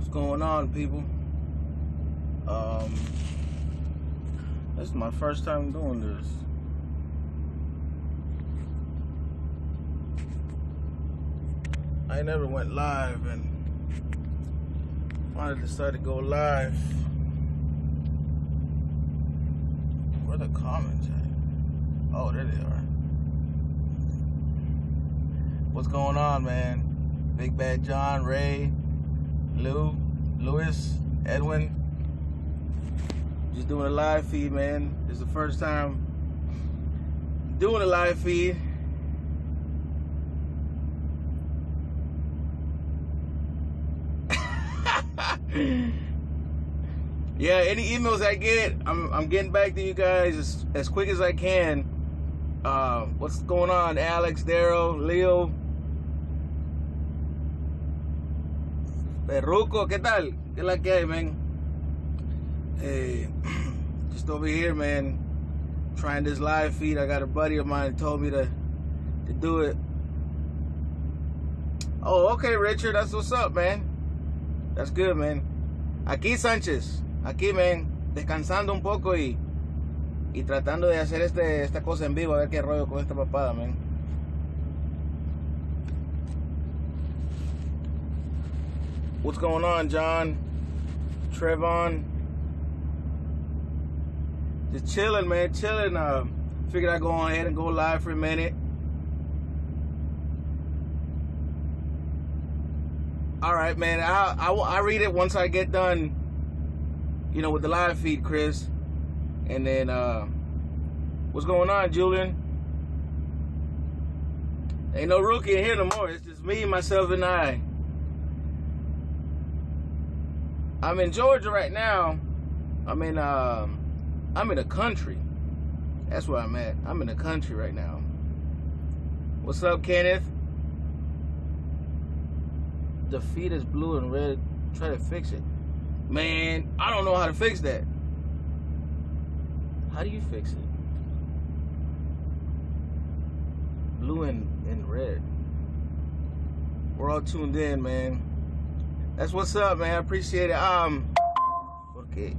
What's going on, people? This is my first time doing this. I never went live and finally decided to go live. Where are the comments at? Oh, there they are. What's going on, man? Big Bad John, Ray, Lewis, Edwin. Just doing a live feed, man. This is the first time doing a live feed. Yeah, any emails I get, I'm getting back to you guys as quick as I can. What's going on, Alex, Daryl, Leo? Perruco, ¿qué tal? ¿Qué la que hay, man? Hey, just over here, man, trying this live feed. I got a buddy of mine that told me to do it. Oh, okay, Richard, that's what's up, man. That's good, man. Aquí, Sánchez, aquí, man, descansando un poco y tratando de hacer esta cosa en vivo, a ver qué rollo con esta papada, man. What's going on, John? Trevon? Just chilling, man, chilling. Figured I'd go on ahead and go live for a minute. All right, man. I read it once I get done, you know, with the live feed, Chris. And then, what's going on, Julian? Ain't no rookie in here no more. It's just me, myself, and I. I'm in Georgia right now. I'm in the country. That's where I'm at. I'm in the country right now. What's up, Kenneth? The feed is blue and red. Try to fix it. Man, I don't know how to fix that. How do you fix it? Blue and red. We're all tuned in, man. That's what's up, man. I appreciate it. Okay.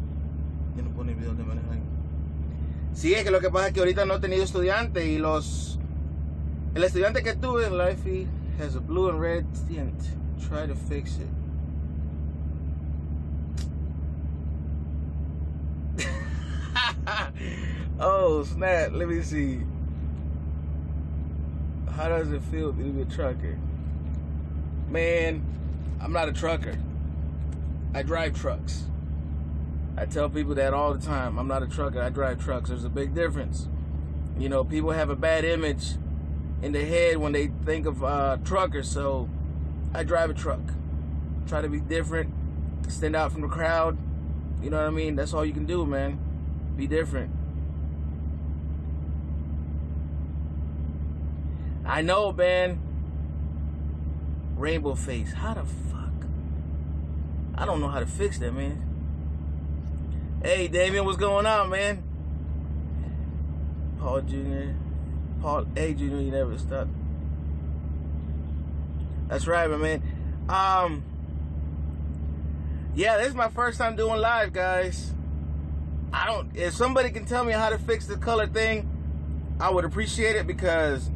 Sí, es que lo que pasa es que ahorita no he tenido estudiante y el estudiante que tuve en live feed has a blue and red tint. Try to fix it. Oh, snap. Let me see. How does it feel to be a trucker? Man, I'm not a trucker. I drive trucks. I tell people that all the time. I'm not a trucker. I drive trucks. There's a big difference. You know, people have a bad image in their head when they think of truckers. So I drive a truck. Try to be different. Stand out from the crowd. You know what I mean? That's all you can do, man. Be different. I know, man. Rainbow face. How the fuck? I don't know how to fix that, man. Hey, Damien, what's going on, man? Paul Jr. Paul A. Jr., you never stop. That's right, my man. Yeah, this is my first time doing live, guys. If somebody can tell me how to fix the color thing, I would appreciate it because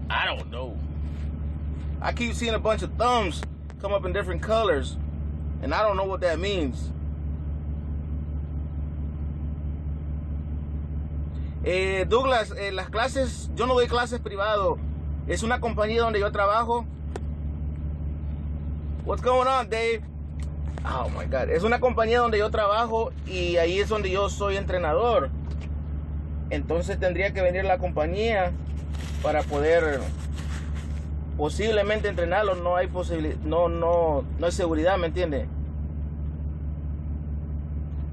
I don't know. I keep seeing a bunch of thumbs come up in different colors, and I don't know what that means. Douglas, las clases, yo no doy clases privado. Es una compañía donde yo trabajo. What's going on, Dave? Oh my God. Es una compañía donde yo trabajo y ahí es donde yo soy entrenador. Entonces tendría que venir la compañía para poder posiblemente entrenarlo. No hay posibilidad, no hay seguridad, ¿me entiende?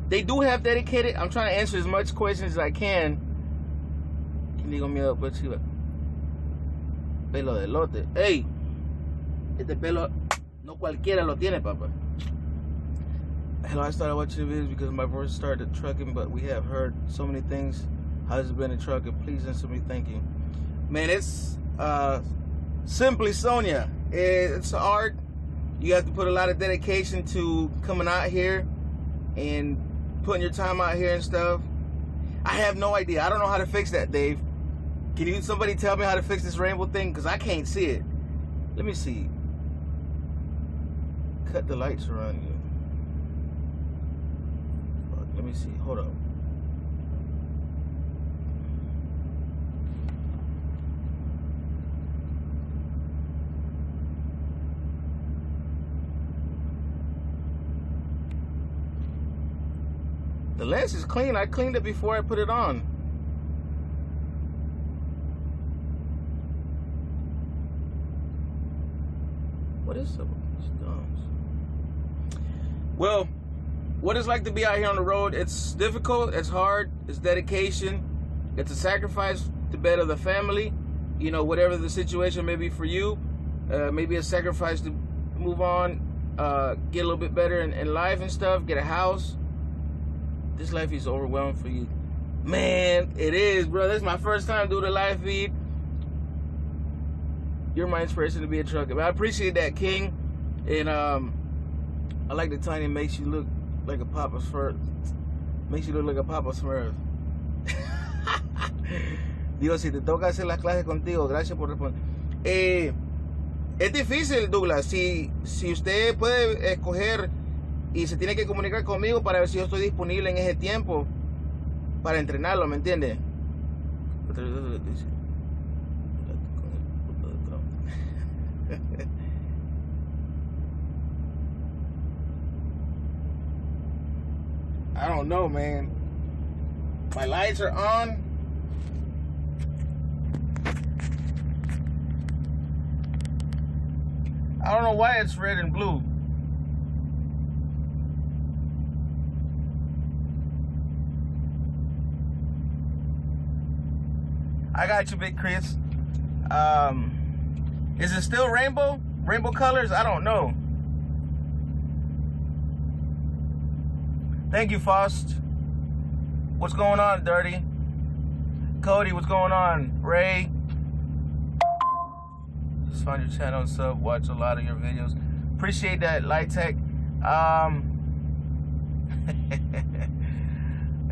They do have dedicated. I'm trying to answer as much questions as I can. Digo miedo, pues sí. Pelo de lote. Hey, este pelo no cualquiera lo tiene, papá. Hello, I started watching videos because my voice started trucking, but we have heard so many things. How's it been in trucking? Please answer me. Thank you. Man, it's simply Sonia. It's art. You have to put a lot of dedication to coming out here and putting your time out here and stuff. I have no idea. I don't know how to fix that, Dave. Can somebody tell me how to fix this rainbow thing? Because I can't see it. Let me see. Cut the lights around you. Let me see. Hold up. The lens is clean. I cleaned it before I put it on. What is up with these stones? Well, what it's like to be out here on the road, it's difficult, it's hard, it's dedication, it's a sacrifice to better the family, you know, whatever the situation may be for you, maybe a sacrifice to move on, get a little bit better in life and stuff, get a house. This life is overwhelming for you. Man, it is, bro. This is my first time doing a live feed. You're my inspiration to be a trucker. But I appreciate that, King. And I like the tiny makes you look like a Papa Smurf. Makes you look like a Papa Smurf. Dios, si te toca hacer las clases contigo, gracias por responder. Es difícil, Douglas. Si usted puede escoger y se tiene que comunicar conmigo para ver si yo estoy disponible en ese tiempo para entrenarlo, ¿me entiende? I don't know, man. My lights are on. I don't know why it's red and blue. I got you, Big Chris. Is it still rainbow? Rainbow colors? I don't know. Thank you, Faust. What's going on, Dirty? Cody, what's going on? Ray. Just found your channel and sub. Watch a lot of your videos. Appreciate that, Light Tech. I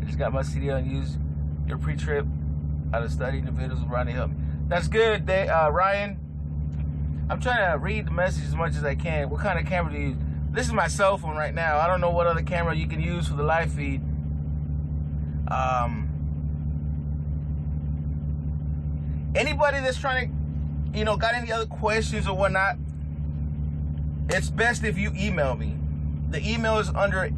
just got my CD on use your pre-trip. How to study the videos with Ronnie help me. That's good, Ryan. I'm trying to read the message as much as I can. What kind of camera do you use? This is my cell phone right now. I don't know what other camera you can use for the live feed. Anybody that's trying to, you know, got any other questions or whatnot, it's best if you email me. The email is under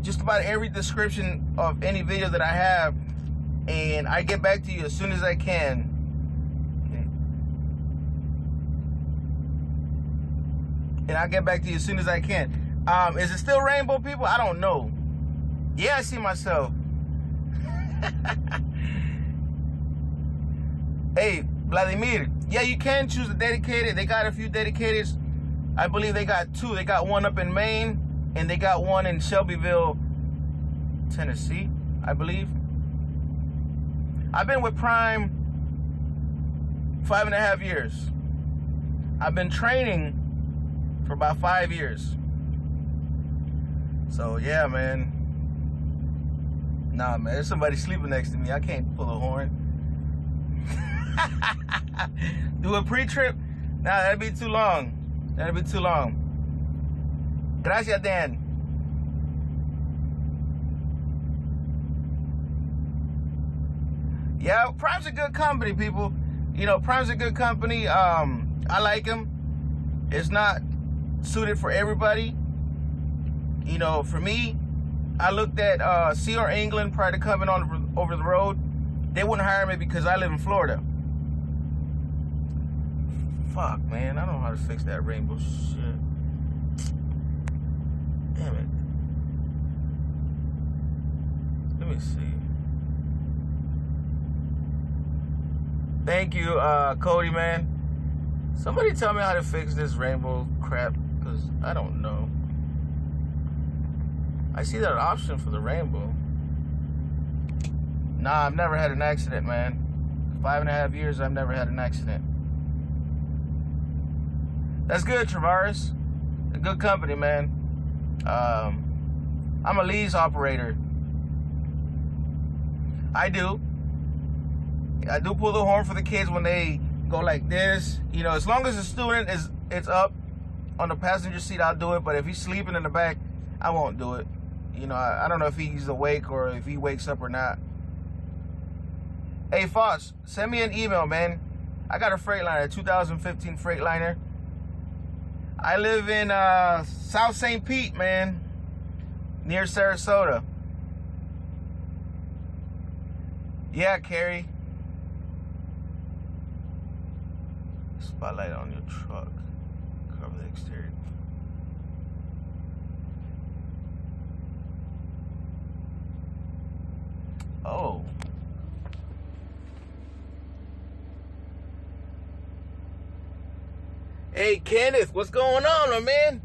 just about every description of any video that I have, and I get back to you as soon as I can. And I'll get back to you as soon as I can. Is it still rainbow, people? I don't know. Yeah, I see myself. Hey, Vladimir. Yeah, you can choose a dedicated. They got a few dedicated. I believe they got two. They got one up in Maine, and they got one in Shelbyville, Tennessee, I believe. I've been with Prime 5.5 years. I've been training for about 5 years. So yeah, man. Nah, man, there's somebody sleeping next to me. I can't pull a horn. Do a pre-trip? Nah, that'd be too long. That'd be too long. Gracias, Dan. Yeah, Prime's a good company, people. You know, Prime's a good company. I like them. It's not suited for everybody. You know, for me, I looked at CR England prior to coming on over the road. They wouldn't hire me because I live in Florida. Fuck, man. I don't know how to fix that rainbow shit. Damn it. Let me see. Thank you, Cody, man. Somebody tell me how to fix this rainbow crap, because I don't know. I see that option for the rainbow. Nah, I've never had an accident, man. 5.5 years, I've never had an accident. That's good, Travaris. A good company, man. I'm a lease operator. I do pull the horn for the kids when they go like this. You know, as long as the student it's up on the passenger seat, I'll do it. But if he's sleeping in the back, I won't do it. You know, I don't know if he's awake or if he wakes up or not. Hey, Fox, send me an email, man. I got a Freightliner, a 2015 Freightliner. I live in South St. Pete, man, near Sarasota. Yeah, Carrie. Spotlight on your truck. Cover the exterior. Oh. Hey, Kenneth, what's going on, my man?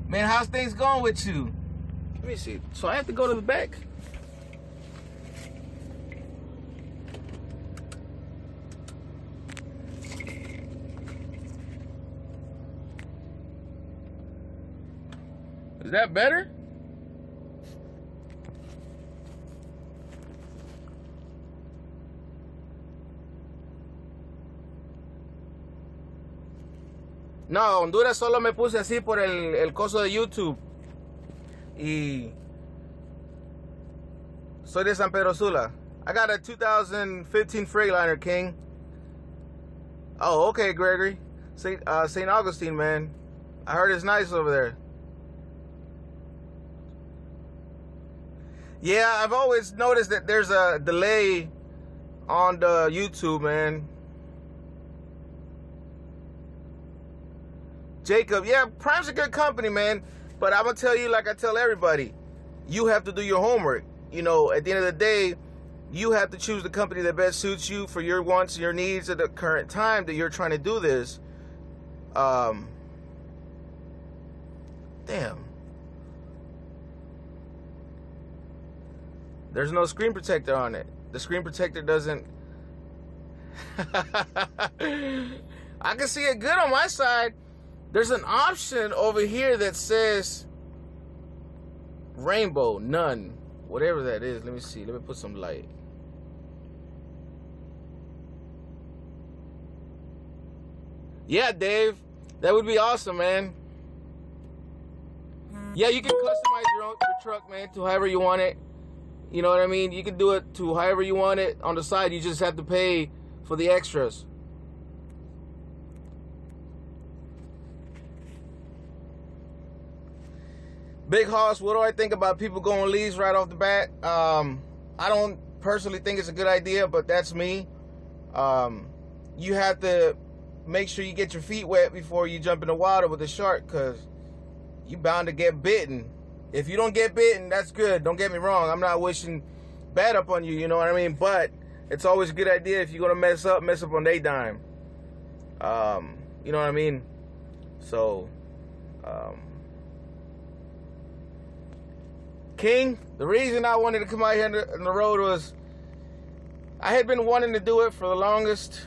Man, how's things going with you? Let me see. So I have to go to the back. Is that better? No, Honduras solo me puse así por el coso de YouTube. Y soy de San Pedro Sula. I got a 2015 Freightliner, King. Oh, okay, Gregory. St. Augustine, man. I heard it's nice over there. Yeah, I've always noticed that there's a delay on the YouTube, man. Jacob, yeah, Prime's a good company, man. But I'm going to tell you, like I tell everybody, you have to do your homework. You know, at the end of the day, you have to choose the company that best suits you for your wants, your needs at the current time that you're trying to do this. Damn. There's no screen protector on it. The screen protector doesn't... I can see it good on my side. There's an option over here that says rainbow, none, whatever that is. Let me see. Let me put some light. Yeah, Dave, that would be awesome, man. Yeah, you can customize your truck, man, to however you want it. You know what I mean? You can do it to however you want it. On the side, you just have to pay for the extras. Big Hoss, what do I think about people going lease right off the bat? I don't personally think it's a good idea, but that's me. You have to make sure you get your feet wet before you jump in the water with a shark, because you're bound to get bitten. If you don't get bitten, that's good. Don't get me wrong. I'm not wishing bad up on you, you know what I mean? But it's always a good idea if you're going to mess up on their dime. You know what I mean? So, King, the reason I wanted to come out here on the road was I had been wanting to do it for the longest,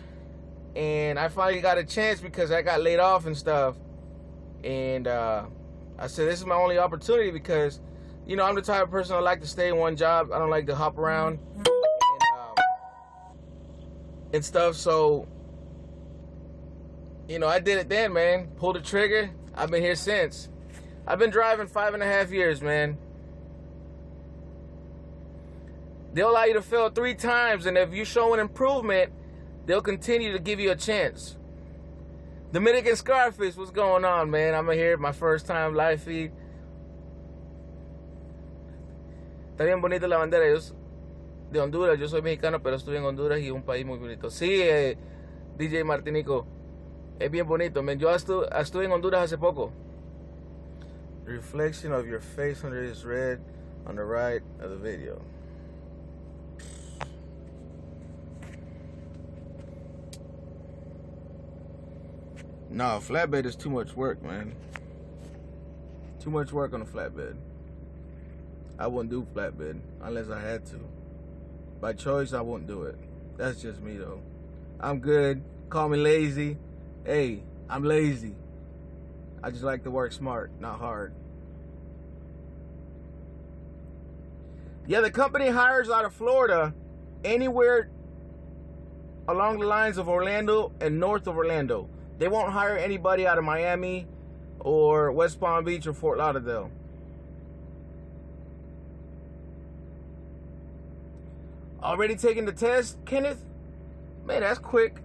and I finally got a chance because I got laid off and stuff. And I said, this is my only opportunity because, you know, I'm the type of person I like to stay in one job. I don't like to hop around and stuff. So, you know, I did it then, man. Pulled the trigger. I've been here since. I've been driving 5.5 years, man. They'll allow you to fail 3 times, and if you show an improvement, they'll continue to give you a chance. Dominican Scarfish, what's going on, man? I'm here, my first time live feed. Está bien bonita la bandera. Yo de Honduras, yo soy mexicano, pero estuve en Honduras y es un país muy bonito. Sí, DJ Martinico, es bien bonito, man. Yo estuve en Honduras hace poco. The reflection of your face under is red on the right of the video. No, flatbed is too much work, man. Too much work on a flatbed. I wouldn't do flatbed unless I had to. By choice, I wouldn't do it. That's just me, though. I'm good. Call me lazy. Hey, I'm lazy. I just like to work smart, not hard. Yeah, the company hires out of Florida, anywhere along the lines of Orlando and north of Orlando. They won't hire anybody out of Miami or West Palm Beach or Fort Lauderdale. Already taking the test, Kenneth? Man, that's quick.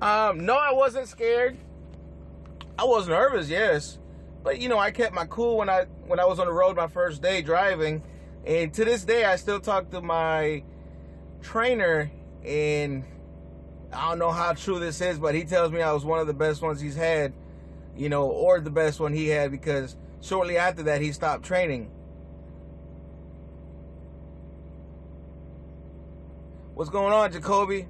No, I wasn't scared. I was nervous, yes. But you know, I kept my cool when I was on the road my first day driving. And to this day I still talk to my trainer, and I don't know how true this is, but he tells me I was one of the best ones he's had, you know, or the best one he had, because shortly after that he stopped training. What's going on, Jacoby?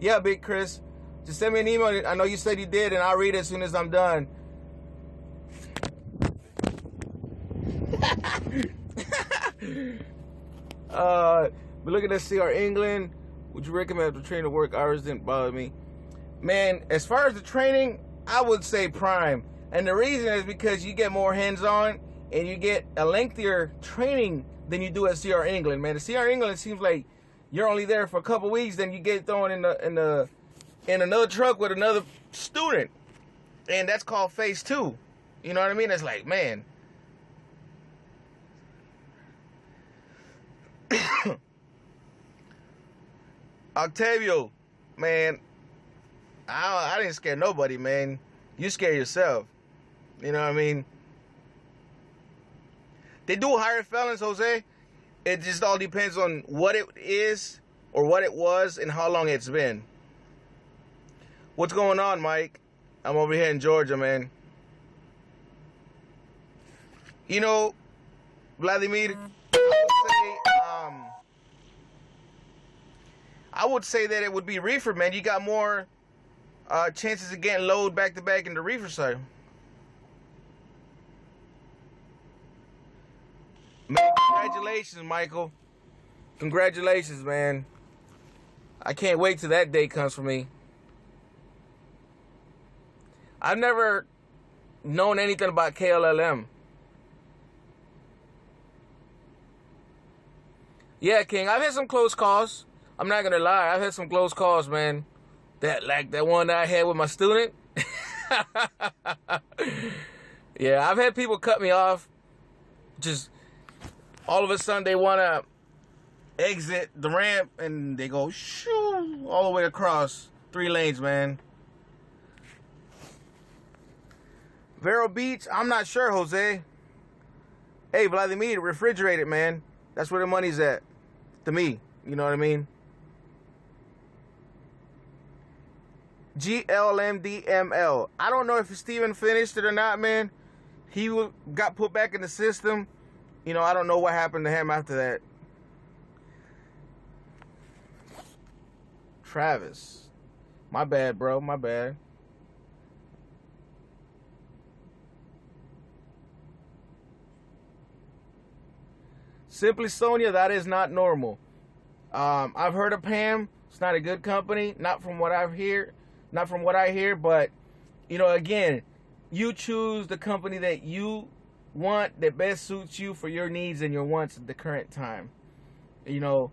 Yeah, Big Chris. Just send me an email. I know you said you did, and I'll read it as soon as I'm done. But look at this, CR England. Would you recommend the training work hours? Didn't bother me. Man, as far as the training, I would say Prime. And the reason is because you get more hands-on and you get a lengthier training than you do at CR England, man. The CR England, it seems like you're only there for a couple weeks, then you get thrown in another truck with another student. And that's called phase 2. You know what I mean? It's like, man. Octavio, man, I didn't scare nobody, man. You scare yourself. You know what I mean? They do hire felons, Jose. It just all depends on what it is or what it was and how long it's been. What's going on, Mike? I'm over here in Georgia, man. You know, Vladimir, I would say that it would be reefer, man. You got more chances of getting load back to back in the reefer side. Man, congratulations, Michael. Congratulations, man. I can't wait till that day comes for me. I've never known anything about KLLM. Yeah, King, I've had some close calls. I'm not gonna lie, I've had some close calls, man. That one that I had with my student. Yeah, I've had people cut me off. Just all of a sudden they wanna exit the ramp and they go shoo all the way across 3 lanes, man. Vero Beach, I'm not sure, Jose. Hey, Vladimir, refrigerate it, man. That's where the money's at. To me, you know what I mean? GLMDML. I don't know if Steven finished it or not, man. He got put back in the system. You know, I don't know what happened to him after that. Travis. My bad, bro. My bad. Simply Sonia, that is not normal. I've heard of Pam. It's not a good company. Not from what I hear. Not from what I hear. But, you know, again, you choose the company that you want, that best suits you for your needs and your wants at the current time. You know,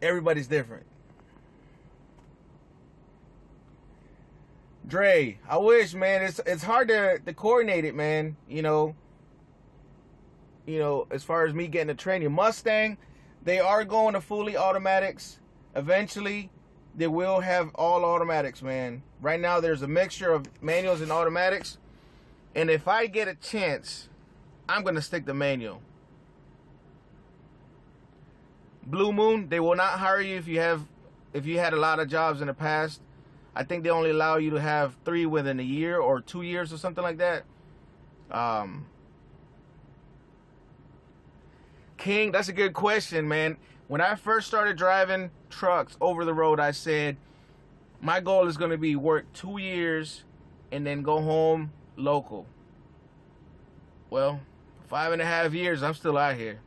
everybody's different. Dre, I wish, man. It's hard to coordinate it, man. You know, as far as me getting a training. Mustang, they are going to fully automatics. Eventually, they will have all automatics, man. Right now, there's a mixture of manuals and automatics. And if I get a chance, I'm going to stick to manual. Blue Moon, they will not hire you if you had a lot of jobs in the past. I think they only allow you to have 3 within a year or 2 years or something like that. King, that's a good question, man. When I first started driving trucks over the road, I said, my goal is going to be work 2 years and then go home local. Well, 5.5 years, I'm still out here.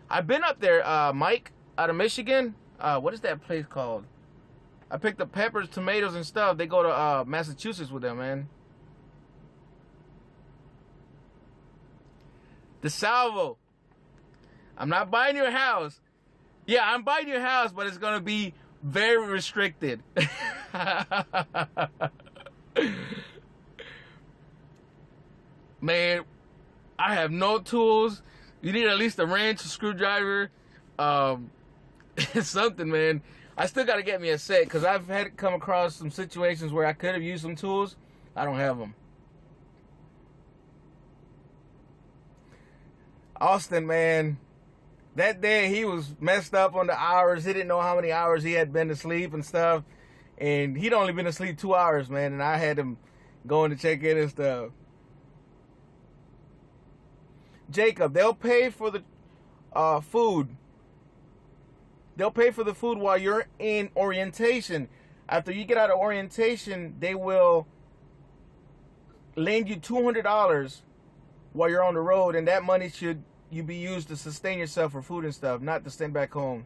I've been up there, Mike, out of Michigan. What is that place called? I picked up peppers, tomatoes, and stuff. They go to Massachusetts with them, man. DeSalvo. I'm not buying your house. Yeah, I'm buying your house, but it's going to be very restricted. Man, I have no tools. You need at least a wrench, a screwdriver, something, man. I still got to get me a set because I've had to come across some situations where I could have used some tools. I don't have them. Austin, man, that day he was messed up on the hours. He didn't know how many hours he had been asleep and stuff. And he'd only been asleep 2 hours, man. And I had him going to check in and stuff. Jacob, they'll pay for the food. They'll pay for the food while you're in orientation. After you get out of orientation, they will lend you $200 while you're on the road, and that money should you be used to sustain yourself for food and stuff, not to send back home.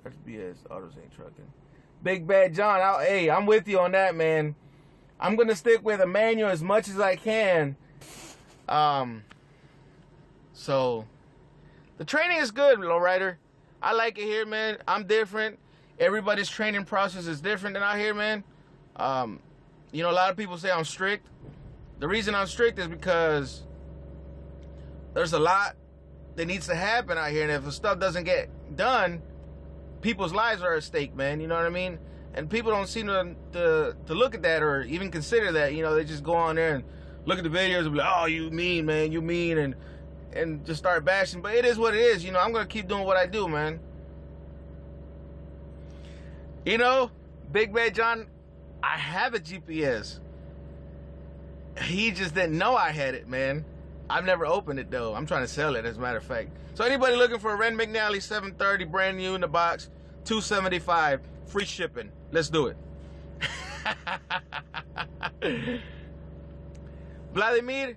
That's BS. Autos ain't trucking. Big Bad John, hey, I'm with you on that, man. I'm gonna stick with a manual as much as I can. So the training is good, lowrider. I like it here, man. I'm different. Everybody's training process is different than out here, man. You know, a lot of people say I'm strict. The reason I'm strict is because there's a lot that needs to happen out here, and if the stuff doesn't get done, people's lives are at stake, man. You know what I mean? And people don't seem to look at that or even consider that. You know, they just go on there and look at the videos and be like, oh, you mean, man, you mean, and just start bashing. But it is what it is. You know, I'm going to keep doing what I do, man. You know, Big Bad John, I have a GPS. He just didn't know I had it, man. I've never opened it, though. I'm trying to sell it, as a matter of fact. So anybody looking for a Ren McNally 730, brand new in the box, $275, free shipping. Let's do it. Vladimir,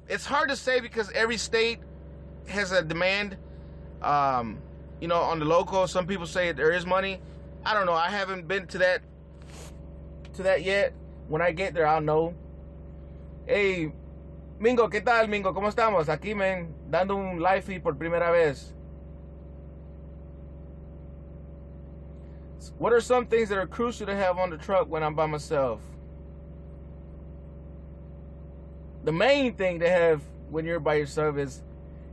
it's hard to say because every state has a demand. You know, on the local, some people say there is money. I don't know. I haven't been to that yet. When I get there, I'll know. Hey, Mingo, ¿qué tal, Mingo? ¿Cómo estamos? Aquí, man, dando un live feed por primera vez. What are some things that are crucial to have on the truck when I'm by myself? The main thing to have when you're by yourself is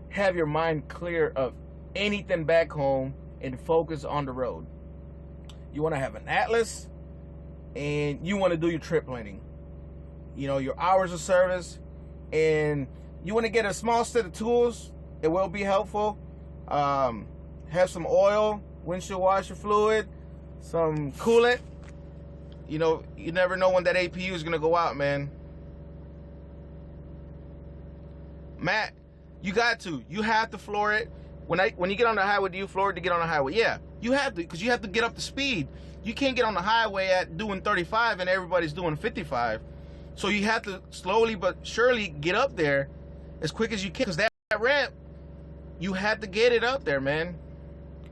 have your mind clear of anything back home and focus on the road. You want to have an atlas, and you want to do your trip planning. You know, your hours of service, and you want to get a small set of tools. It will be helpful. Have some oil, windshield washer fluid, some coolant. You know, you never know when that APU is going to go out, man. Matt, you have to floor it. When you get on the highway, do you floor it to get on the highway? Yeah, you have to, because you have to get up to speed. You can't get on the highway at doing 35 and everybody's doing 55. So you have to slowly but surely get up there as quick as you can, because that ramp, you have to get it up there, man.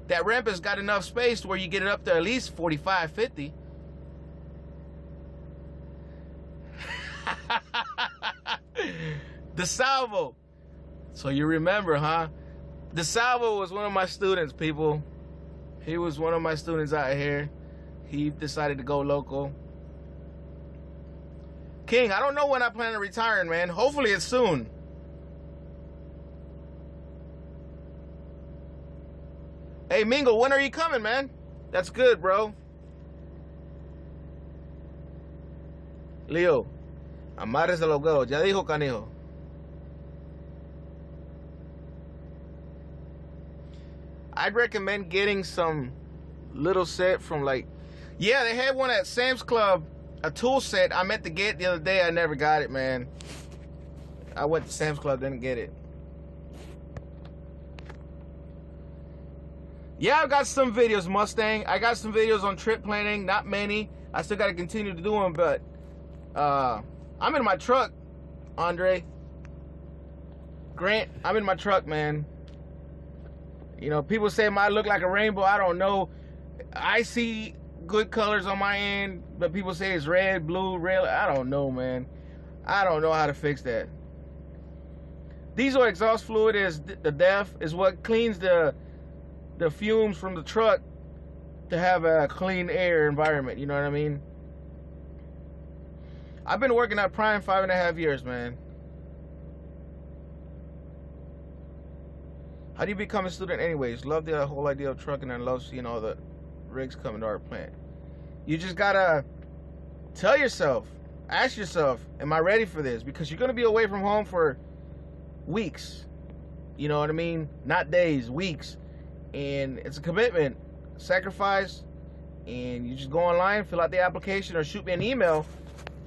That ramp has got enough space to where you get it up there at least 45, 50. DeSalvo. So you remember, huh? DeSalvo was one of my students, people. He was one of my students out here. He decided to go local. King, I don't know when I plan on retiring, man. Hopefully it's soon. Hey, Mingo, when are you coming, man? That's good, bro. Leo, amarres el logo. Ya dijo, canijo. I'd recommend getting some little set from yeah, they had one at Sam's Club, a tool set I meant to get the other day. I never got it, man. I went to Sam's Club, didn't get it. Yeah, I got some videos, Mustang. I got some videos on trip planning, not many. I still got to continue to do them, but I'm in my truck, Andre. Grant, I'm in my truck, man. You know, people say I look like a rainbow. I don't know. I see good colors on my end, but people say it's red, blue, red. I don't know, man. I don't know how to fix that. Diesel exhaust fluid is the DEF, is what cleans the fumes from the truck to have a clean air environment. You know what I mean? I've been working at Prime 5.5 years, man. How do you become a student anyways? Love the whole idea of trucking and love seeing all the rigs coming to our plant. You just gotta tell yourself, ask yourself, am I ready for this? Because you're gonna be away from home for weeks. You know what I mean? Not days, weeks. And it's a commitment, sacrifice, and you just go online, fill out the application, or shoot me an email.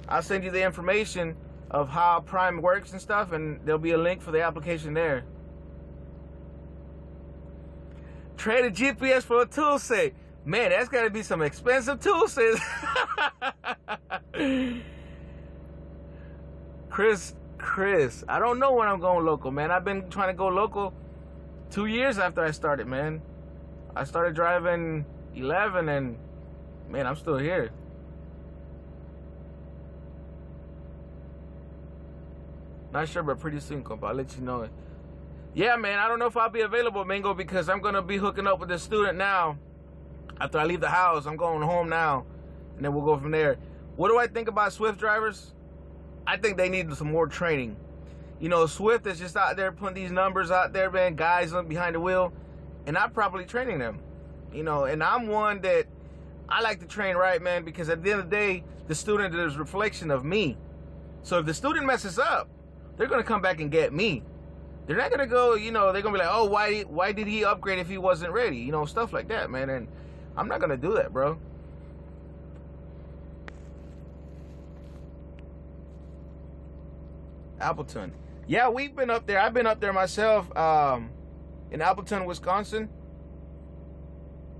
I'll send you the information of how Prime works and stuff, and there'll be a link for the application there. Trade a GPS for a tool set. Man, that's got to be some expensive tool sets. Chris, I don't know when I'm going local, man. I've been trying to go local 2 years after I started, man. I started driving 11, and man, I'm still here. Not sure, but pretty soon, compa. I'll let you know. Yeah, man, I don't know if I'll be available, Mingo, because I'm going to be hooking up with this student now. After I leave the house, I'm going home now, and then we'll go from there. What do I think about Swift drivers? I think they need some more training. You know, Swift is just out there putting these numbers out there, man, guys behind the wheel, and I'm probably training them. You know, and I'm one that I like to train right, man, because at the end of the day, the student is a reflection of me. So if the student messes up, they're going to come back and get me. They're not going to go, you know, they're going to be like, oh, why did he upgrade if he wasn't ready? You know, stuff like that, man. And I'm not going to do that, bro. Appleton. Yeah, we've been up there. I've been up there myself in Appleton, Wisconsin.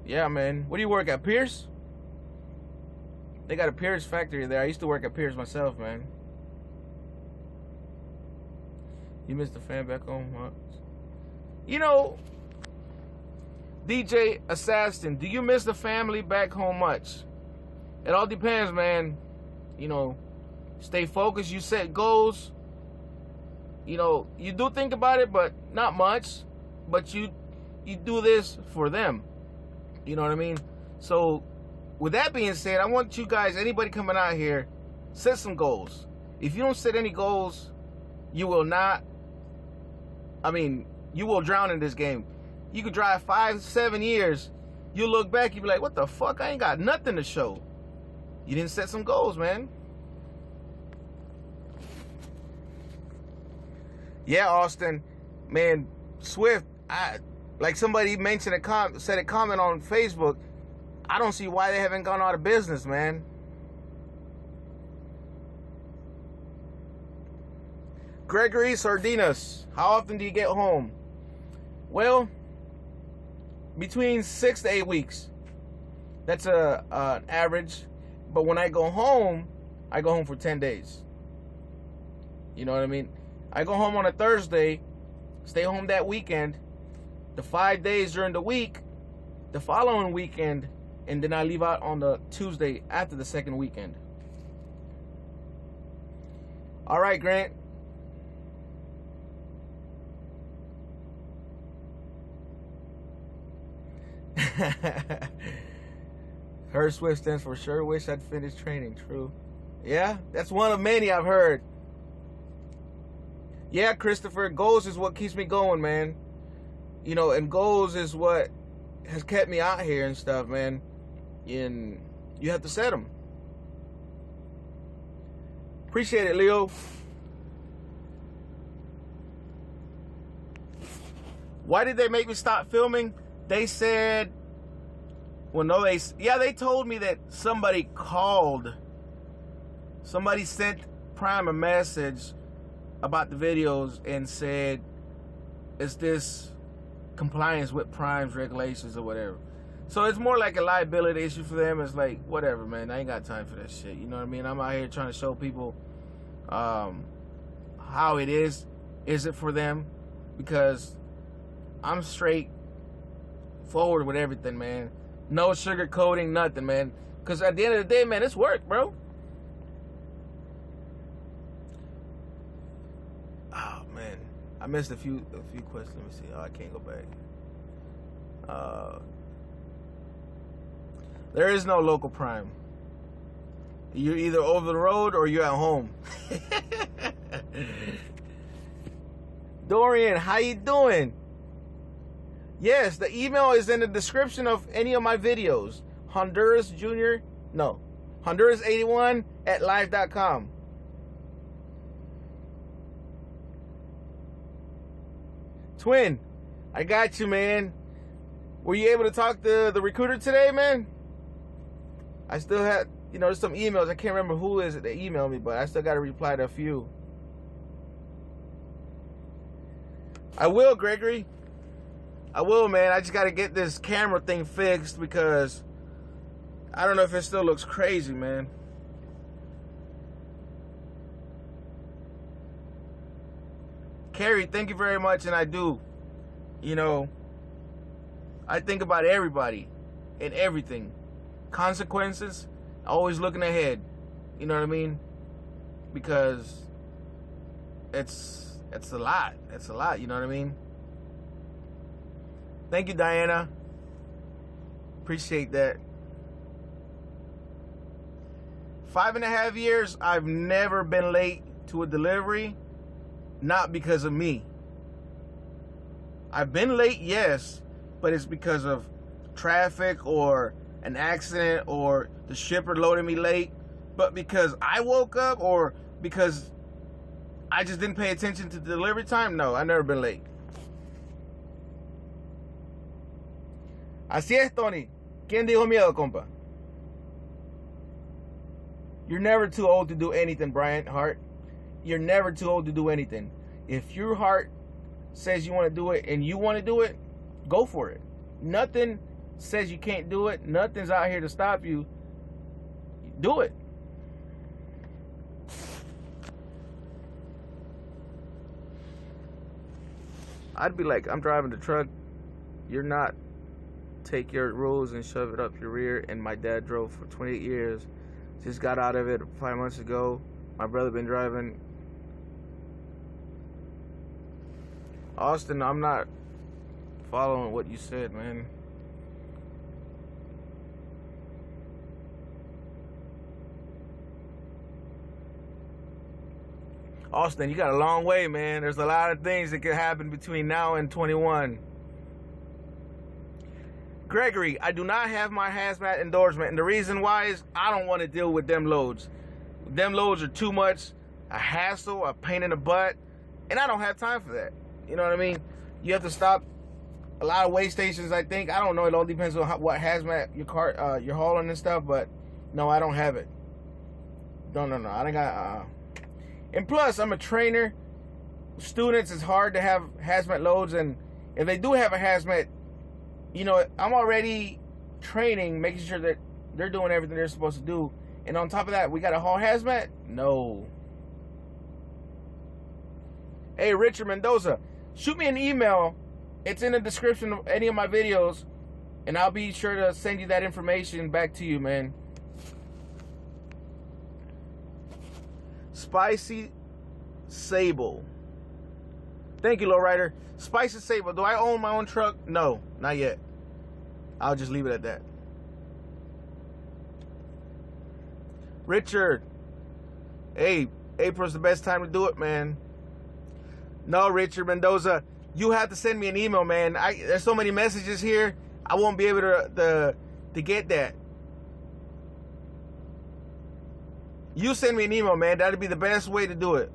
Yeah, man. What do you work at, Pierce? They got a Pierce factory there. I used to work at Pierce myself, man. You missed the fan back home, huh? You know, DJ Assassin, do you miss the family back home much? It all depends, man. You know, stay focused. You set goals. You know, you do think about it, but not much. But you do this for them. You know what I mean? So, with that being said, I want you guys, anybody coming out here, set some goals. If you don't set any goals, you will not, you will drown in this game. You could drive 5-7 years, you look back, you be like, what the fuck? I ain't got nothing to show. You didn't set some goals, man. Yeah, Austin, man, Swift, like somebody mentioned said a comment on Facebook, I don't see why they haven't gone out of business, man. Gregory Sardinas, how often do you get home? Well, between 6 to 8 weeks. That's an average. But when I go home for 10 days. You know what I mean? I go home on a Thursday, stay home that weekend, the 5 days during the week, the following weekend, and then I leave out on the Tuesday after the second weekend. All right, Grant. Her Swift stands for sure wish I'd finished training. True. Yeah, that's one of many I've heard. Yeah, Christopher, goals is what keeps me going, man. You know, and goals is what has kept me out here and stuff, man. And you have to set them. Appreciate it, Leo. Why did they make me stop filming? They said, well, no, they told me that somebody called. Somebody sent Prime a message about the videos and said, is this compliance with Prime's regulations or whatever? So it's more like a liability issue for them. It's like, whatever, man. I ain't got time for that shit. You know what I mean? I'm out here trying to show people how it is. Is it for them? because I'm straight forward with everything, man. No sugarcoating, nothing, man. Because at the end of the day, man, it's work, bro. Oh, man. I missed a few questions. Let me see. Oh, I can't go back. There is no local prime. You're either over the road or you're at home. Dorian, how you doing? Yes, the email is in the description of any of my videos. Honduras81@live.com. Twin, I got you, man. Were you able to talk to the recruiter today, man? I still had, there's some emails. I can't remember who is it that emailed me, but I still got to reply to a few. I will, Gregory. I will, man. I just got to get this camera thing fixed because I don't know if it still looks crazy, man. Carrie, thank you very much, and I do. I think about everybody and everything. Consequences, always looking ahead. You know what I mean? Because it's a lot. It's a lot, you know what I mean? Thank you, Diana. Appreciate that. 5.5 years, I've never been late to a delivery, not because of me. I've been late, yes, but it's because of traffic or an accident or the shipper loaded me late. But because I woke up or because I just didn't pay attention to the delivery time, no, I've never been late. Así es, Tony. ¿Quién dijo miedo, compa? You're never too old to do anything, Brian Hart. You're never too old to do anything. If your heart says you want to do it and you want to do it, go for it. Nothing says you can't do it. Nothing's out here to stop you. Do it. I'd be like, I'm driving the truck. You're not. Take your rules and shove it up your rear. And my dad drove for 28 years. Just got out of it 5 months ago. My brother been driving. Austin, I'm not following what you said, man. Austin, you got a long way, man. There's a lot of things that could happen between now and 21. Gregory, I do not have my hazmat endorsement, and the reason why is I don't want to deal with them loads. Them loads are too much, a hassle, a pain in the butt, and I don't have time for that. You know what I mean? You have to stop a lot of weigh stations, I think. I don't know. It all depends on what hazmat you're hauling and stuff, but no, I don't have it. No. I don't got. And plus, I'm a trainer. Students, it's hard to have hazmat loads, and if they do have a hazmat, I'm already training, making sure that they're doing everything they're supposed to do. And on top of that, we got to haul hazmat? No. Hey, Richard Mendoza, shoot me an email. It's in the description of any of my videos, and I'll be sure to send you that information back to you, man. Spicy Sable. Thank you, Lowrider. Spicy Sable. Do I own my own truck? No, not yet. I'll just leave it at that. Richard. Hey, April's the best time to do it, man. No, Richard Mendoza. You have to send me an email, man. There's so many messages here. I won't be able to get that. You send me an email, man. That'd be the best way to do it.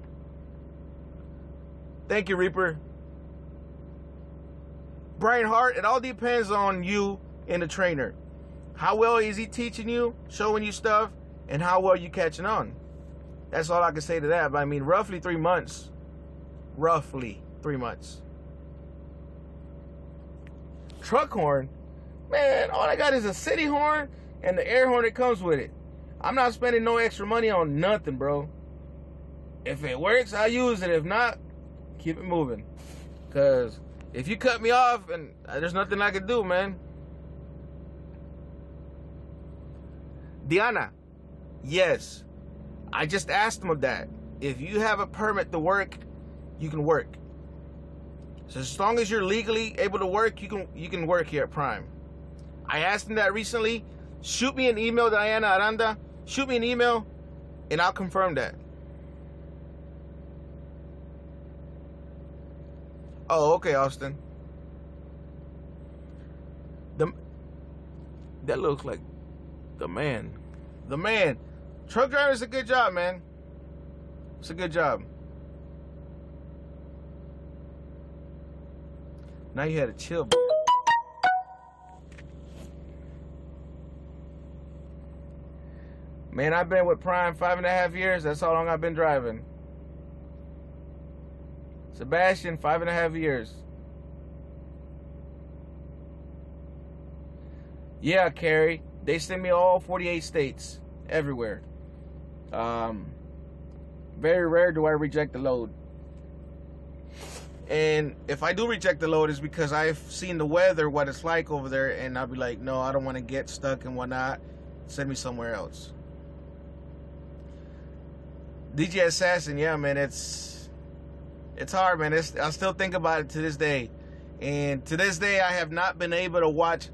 Thank you, Reaper. Brian Hart, it all depends on you and the trainer. How well is he teaching you, showing you stuff, and how well you catching on? That's all I can say to that. But I mean, roughly 3 months. Roughly 3 months. Truck horn? Man, all I got is a city horn and the air horn that comes with it. I'm not spending no extra money on nothing, bro. If it works, I'll use it. If not, keep it moving. Because if you cut me off, and there's nothing I can do, man. Diana, yes. I just asked him that. If you have a permit to work, you can work. So as long as you're legally able to work, you can work here at Prime. I asked him that recently. Shoot me an email, Diana Aranda. Shoot me an email, and I'll confirm that. Oh, okay, Austin. That looks like the man. The man. Truck driver is a good job, man. It's a good job. Now you had to chill. Man, I've been with Prime 5.5 years. That's how long I've been driving. Sebastian, 5.5 years. Yeah, Carrie. They send me all 48 states. Everywhere. Very rare do I reject the load. And if I do reject the load, it's because I've seen the weather, what it's like over there, and I'll be like, no, I don't want to get stuck and whatnot. Send me somewhere else. DJ Assassin, yeah, man, it's hard, man. I still think about it to this day. And to this day, I have not been able to watch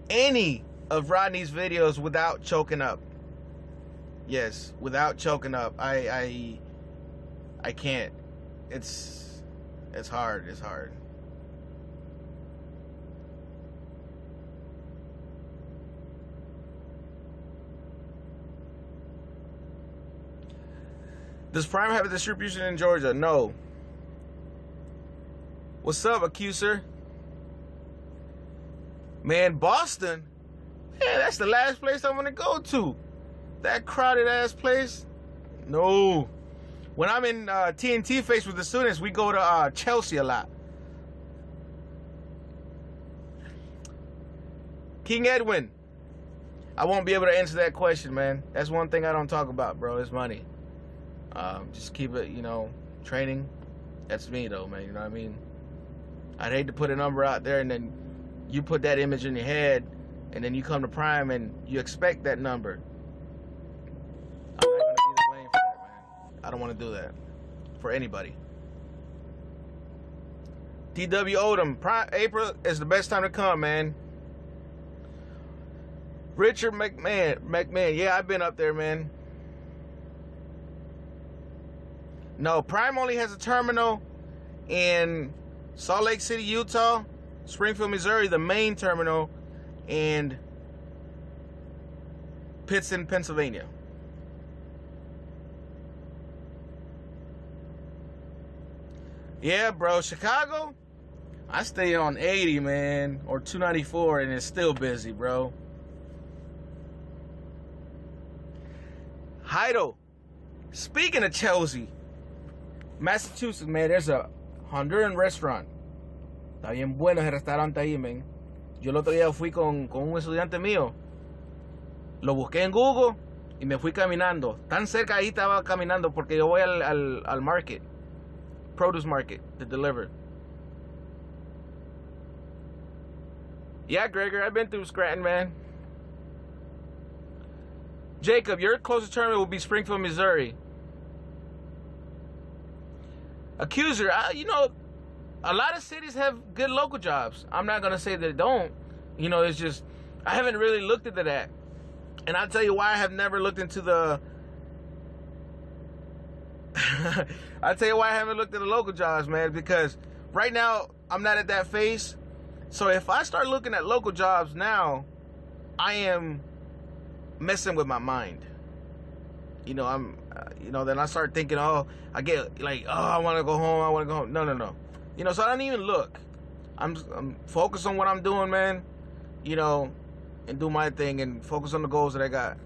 any of Rodney's videos without choking up. Yes, without choking up. I can't. It's hard. It's hard. Does Prime have a distribution in Georgia? No. What's up, accuser? Man, Boston? Man, that's the last place I want to go to. That crowded ass place? No. When I'm in TNT Face with the students, we go to Chelsea a lot. King Edwin, I won't be able to answer that question, man. That's one thing I don't talk about, bro. It's money. Just keep it, training. That's me, though, man. You know what I mean? I'd hate to put a number out there and then you put that image in your head and then you come to Prime and you expect that number. I'm not going to be the blame for that, man. I don't want to do that for anybody. DW Odom, April is the best time to come, man. Richard McMahon, yeah, I've been up there, man. No, Prime only has a terminal in Salt Lake City, Utah, Springfield, Missouri, the main terminal, and Pittston, Pennsylvania. Yeah, bro, Chicago, I stay on 80, man, or 294, and it's still busy, bro. Heido, speaking of Chelsea, Massachusetts, man, there's a Honduran restaurant. Está bien bueno ese restaurante ahí, man. Yo el otro día fui con un estudiante mío. Lo busqué en Google y me fui caminando. Tan cerca ahí estaba caminando porque yo voy al market. Produce market to deliver. Yeah, Gregor, I've been through Scranton, man. Jacob, your closest terminal will be Springfield, Missouri. Accuser, a lot of cities have good local jobs. I'm not going to say that they don't. It's just, I haven't really looked into that. And I'll tell you why I have never looked into the... I'll tell you why I haven't looked at the local jobs, man. Because right now, I'm not at that phase. So if I start looking at local jobs now, I am messing with my mind. Then I start thinking, I get like, I want to go home. No. So I don't even look. I'm focused on what I'm doing, man. And do my thing and focus on the goals that I got.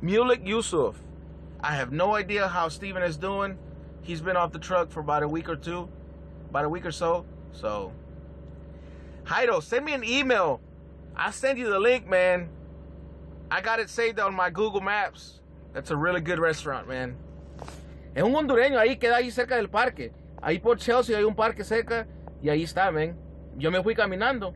Mulek Yusuf, I have no idea how Steven is doing. He's been off the truck for about a week or so. So, Heido, send me an email. I'll send you the link, man. I got it saved on my Google Maps. That's a really good restaurant, man. Es un hondureño, ahí queda ahí cerca del parque. Ahí por Chelsea hay un parque cerca y ahí está, men. Yo me fui caminando.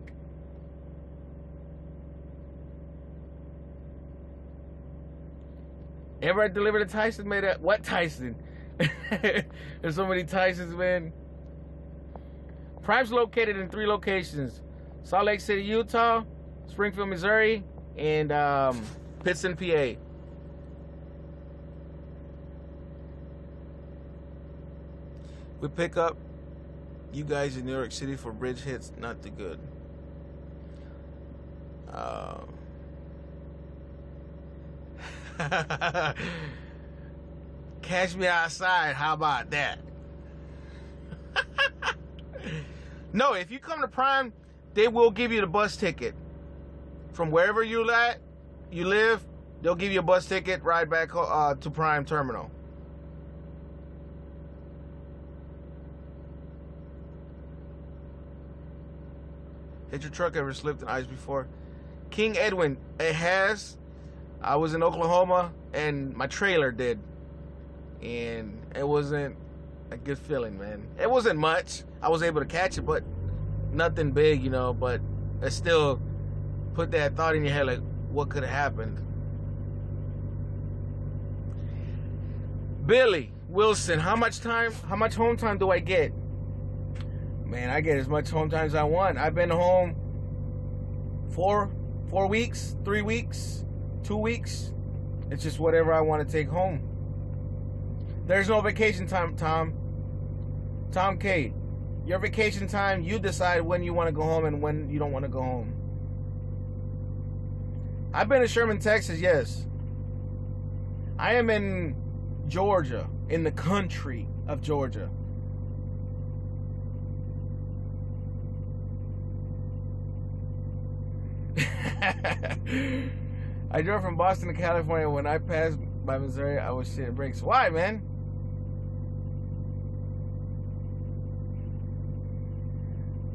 Ever I delivered to Tyson, man? What Tyson? There's so many Tysons, man. Prime's located in 3 locations: Salt Lake City, Utah, Springfield, Missouri, and Pittston, PA. We pick up you guys in New York City for bridge hits, not too good. Catch me outside, how about that? No, if you come to Prime, they will give you the bus ticket. From wherever you live, they'll give you a bus ticket, ride back to Prime Terminal. Hit your truck ever slipped in ice before? King Edwin, it has. I was in Oklahoma and my trailer did. And it wasn't a good feeling, man. It wasn't much. I was able to catch it, but nothing big, you know. But it still put that thought in your head, like, what could have happened? Billy Wilson, how much home time do I get? Man, I get as much home time as I want. I've been home 4 weeks, 3 weeks, 2 weeks. It's just whatever I want to take home. There's no vacation time, Tom. Tom K, your vacation time, you decide when you want to go home and when you don't want to go home. I've been to Sherman, Texas, yes. I am in Georgia, in the country of Georgia. I drove from Boston to California. When I passed by Missouri, I was shitting brakes. Why, man?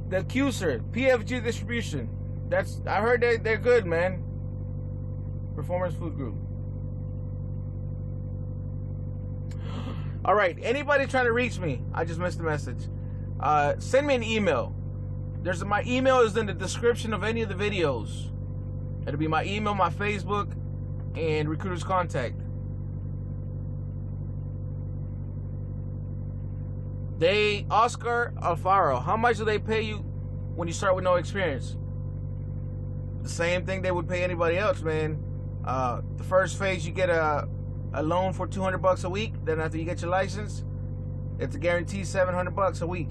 The Accuser, PFG Distribution. I heard they're good, man. Performance Food Group. All right, anybody trying to reach me? I just missed the message. Send me an email. My email is in the description of any of the videos. It'll be my email, my Facebook, and Recruiter's Contact. Oscar Alfaro, how much do they pay you when you start with no experience? The same thing they would pay anybody else, man. The first phase, you get a loan for $200 a week. Then after you get your license, it's a guaranteed $700 a week.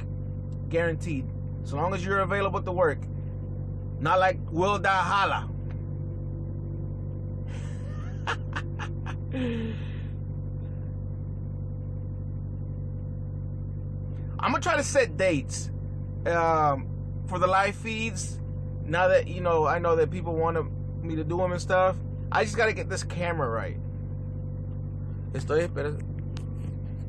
Guaranteed. So long as you're available to work. Not like Will Da Holla. I'm gonna try to set dates for the live feeds. Now that I know that people want me to do them and stuff. I just gotta get this camera right. Estoy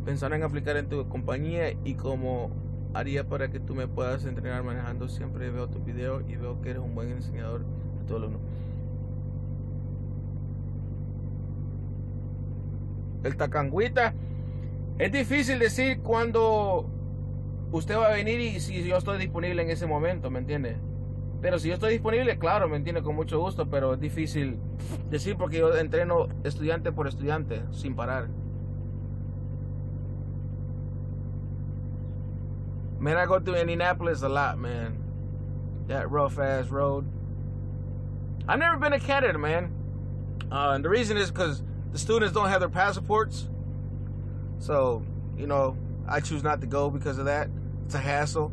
pensando en aplicar en tu compañía y cómo haría para que tú me puedas entrenar manejando. Siempre veo tu video y veo que eres un buen enseñador de todo lo uno. El Tacangüita. Es difícil decir cuándo usted va a venir y si yo estoy disponible en ese momento, ¿me entiende? Pero si yo estoy disponible, claro, me entiende, con mucho gusto, pero es difícil decir porque yo entreno estudiante por estudiante, sin parar. Man, I go through Indianapolis a lot, man. That rough ass road. I've never been to Canada, man. And the reason is because the students don't have their passports. So, I choose not to go because of that. It's a hassle.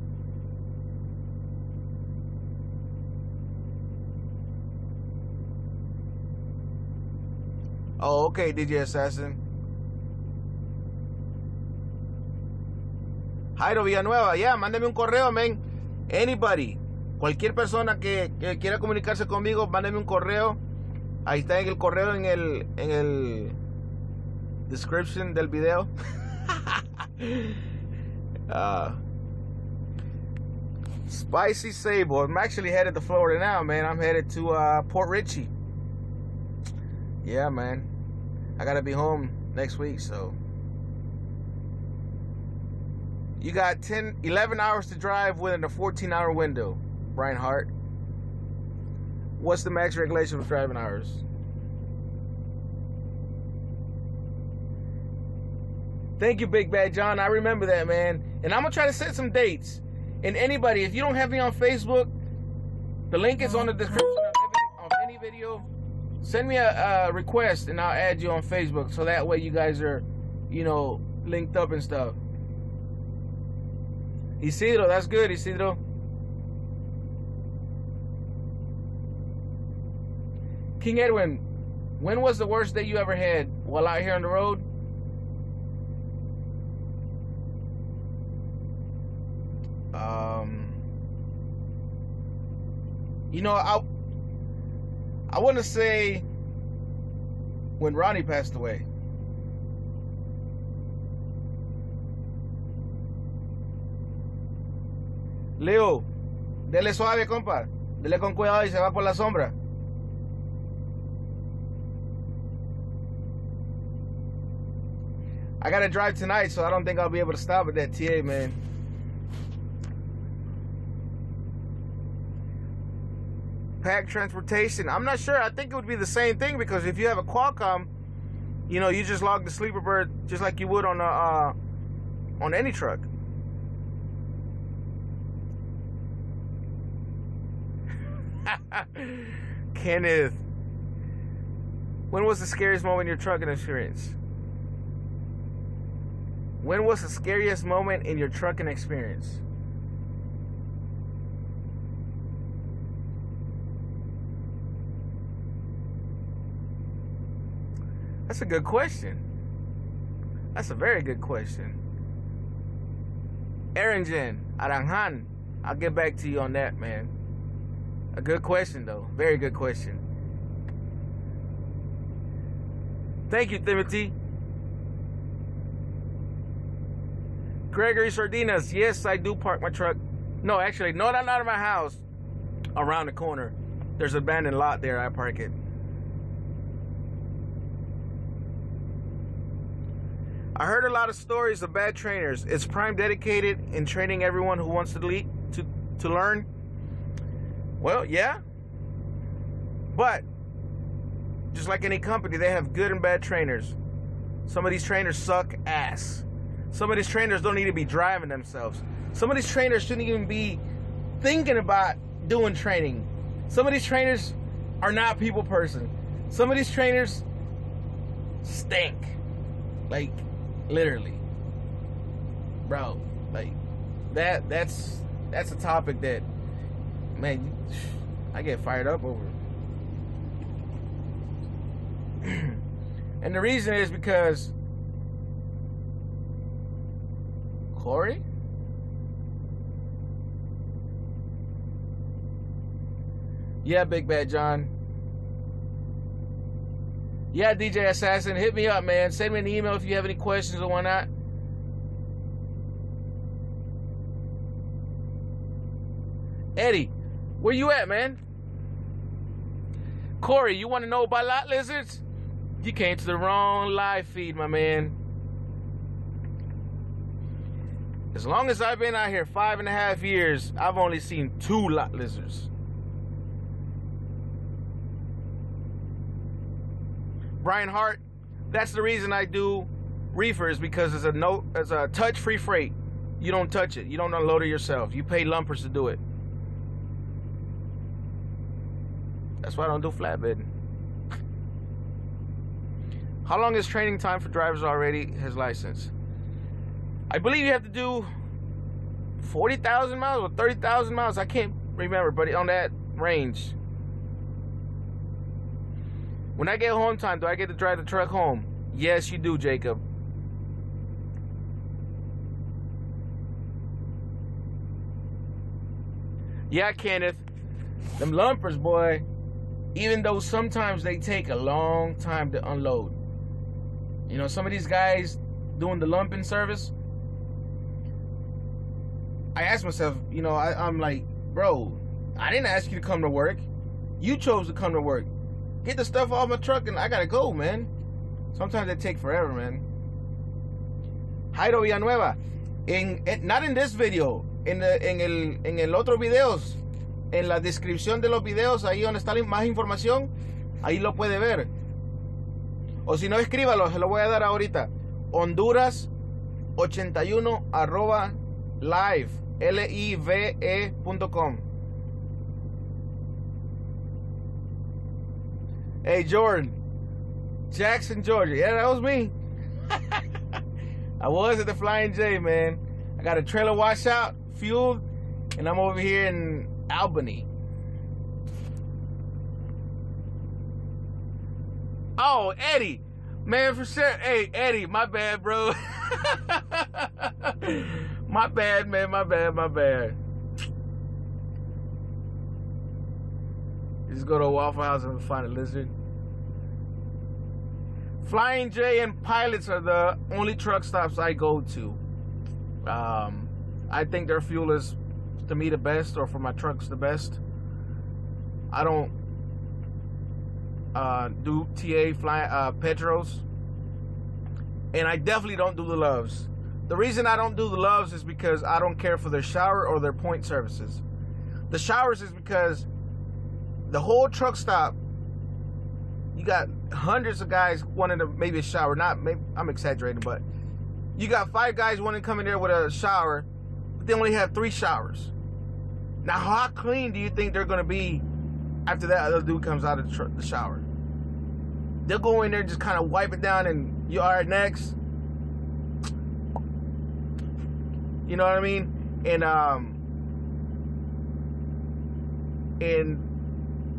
Oh, okay, DJ Assassin. Jairo Villanueva, yeah, mándeme un correo, man. Anybody, cualquier persona que quiera comunicarse conmigo, mándeme un correo. Ahí está en el correo, en el description del video. Spicy Sable. I'm actually headed to Florida now, man. I'm headed to Port Richey. Yeah, man. I gotta be home next week, so You got 11 hours to drive within a 14-hour window, Brian Hart. What's the max regulation of driving hours? Thank you, Big Bad John. I remember that, man. And I'm going to try to set some dates. And anybody, if you don't have me on Facebook, the link is on the description of any video. Send me a request and I'll add you on Facebook. So that way you guys are, linked up and stuff. Isidro, that's good, Isidro. King Edwin, when was the worst day you ever had while out here on the road? I want to say when Ronnie passed away. Leo, dele suave, compa. Dele con cuidado y se va por la sombra. I gotta drive tonight, so I don't think I'll be able to stop at that TA, man. Pack transportation. I'm not sure. I think it would be the same thing because if you have a Qualcomm, you just log the sleeper bird just like you would on any truck. Kenneth, when was the scariest moment in your trucking experience? When was the scariest moment in your trucking experience? That's a good question. That's a very good question. Aaron Aranjan, I'll get back to you on that, man. A good question, though. Very good question. Thank you, Timothy. Gregory Sardinas, yes, I do park my truck. No, actually, no, not out of my house. Around the corner. There's an abandoned lot there. I park it. I heard a lot of stories of bad trainers. Is Prime dedicated in training everyone who wants to learn? Well, yeah. But just like any company, they have good and bad trainers. Some of these trainers suck ass. Some of these trainers don't need to be driving themselves. Some of these trainers shouldn't even be thinking about doing training. Some of these trainers are not people person. Some of these trainers stink. Like, literally. Bro, like, that's a topic that, man, I get fired up over. And the reason is because Corey? Yeah, Big Bad John. Yeah, DJ Assassin, hit me up, man. Send me an email if you have any questions or whatnot. Eddie, where you at, man? Corey, you want to know about lot lizards? You came to the wrong live feed, my man. As long as I've been out here 5.5 years, I've only seen 2 lot lizards. Brian Hart, that's the reason I do reefers, because it's a touch-free freight. You don't touch it. You don't unload it yourself. You pay lumpers to do it. That's why I don't do flatbed. How long is training time for drivers already has license? I believe you have to do 40,000 miles or 30,000 miles. I can't remember, but on that range. When I get home time, do I get to drive the truck home? Yes, you do, Jacob. Yeah, Kenneth. Them lumpers, boy. Even though sometimes they take a long time to unload. You know, some of these guys doing the lumping service, I ask myself, you know, I'm like, bro, I didn't ask you to come to work. You chose to come to work. Get the stuff off my truck and I gotta go, man. Sometimes they take forever, man. Jairo Villanueva. Not in this video, en el otro videos, en la descripción de los videos, ahí donde está más información, ahí lo puede ver. O si no, escríbalo, se lo voy a dar ahorita. Honduras 81 @live, live.com. Hey, Jordan, Jackson, Georgia. Yeah, that was me. I was at the Flying J, man. I got a trailer washout, fueled, and I'm over here in Albany. Oh, Eddie. Man, for sure. Hey, Eddie, my bad, bro. My bad, man. My bad. Just go to a Waffle House and find a lizard. Flying J and Pilots are the only truck stops I go to. I think their fuel is, to me, the best, or for my trucks, the best. I don't do TA Petros, and I definitely don't do the Loves. The reason I don't do the Loves is because I don't care for their shower or their point services. The showers is because the whole truck stop, you got hundreds of guys wanting to maybe a shower. Maybe I'm exaggerating, but you got 5 guys wanting to come in there with a shower, but they only have 3 showers. Now, how clean do you think they're going to be after that other dude comes out of the shower? They'll go in there, just kind of wipe it down, and you are next. You know what I mean? And in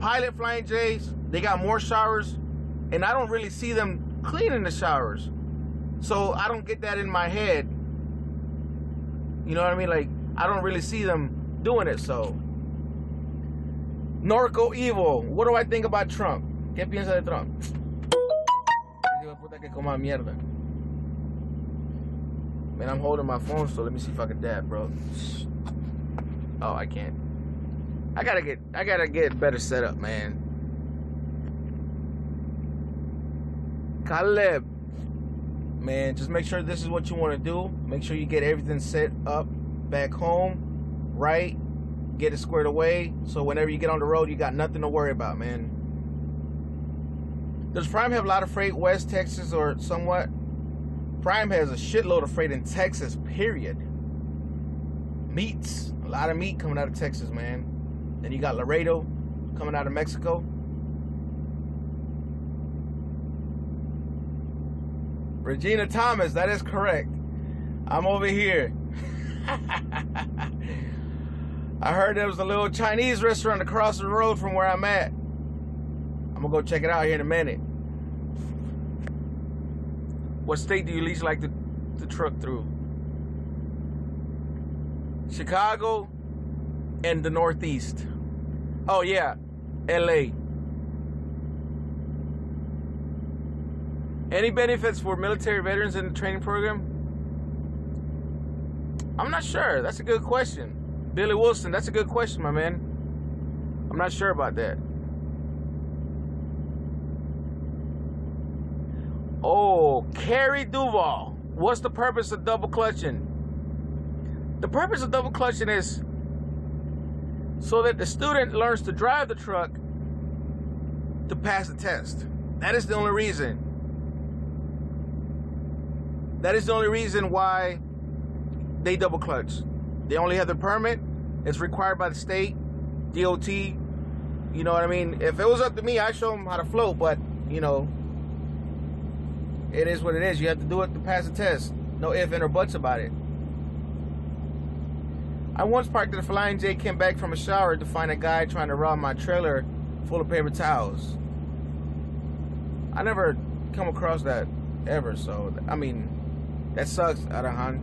Pilot Flying J's, they got more showers, and I don't really see them cleaning the showers. So I don't get that in my head. You know what I mean? Like, I don't really see them doing it. So, Norco Evil, what do I think about Trump? ¿Qué piensa de Trump? Man, I'm holding my phone, so let me see if I can dab, bro. Oh, I can't. I gotta get better set up, man. Caleb, man, just make sure this is what you want to do. Make sure you get everything set up back home, right? Get it squared away, so whenever you get on the road, you got nothing to worry about, man. Does Prime have a lot of freight West Texas or somewhat? Prime has a shitload of freight in Texas, period. Meats, a lot of meat coming out of Texas, man. Then you got Laredo coming out of Mexico. Regina Thomas, that is correct. I'm over here. I heard there was a little Chinese restaurant across the road from where I'm at. I'm gonna go check it out here in a minute. What state do you least like to truck through? Chicago and the Northeast. Oh yeah, LA. Any benefits for military veterans in the training program? I'm not sure. That's a good question. Billy Wilson, that's a good question, my man. I'm not sure about that. Oh, Carrie Duval. What's the purpose of double clutching? The purpose of double clutching is so that the student learns to drive the truck to pass the test. That is the only reason. That is the only reason why they double clutch. They only have the permit. It's required by the state, DOT. You know what I mean? If it was up to me, I'd show them how to float, but, you know, it is what it is. You have to do it to pass the test. No ifs, ands, or buts about it. I once parked at the Flying J, came back from a shower to find a guy trying to rob my trailer full of paper towels. I never come across that ever, so, I mean, that sucks, Arahan.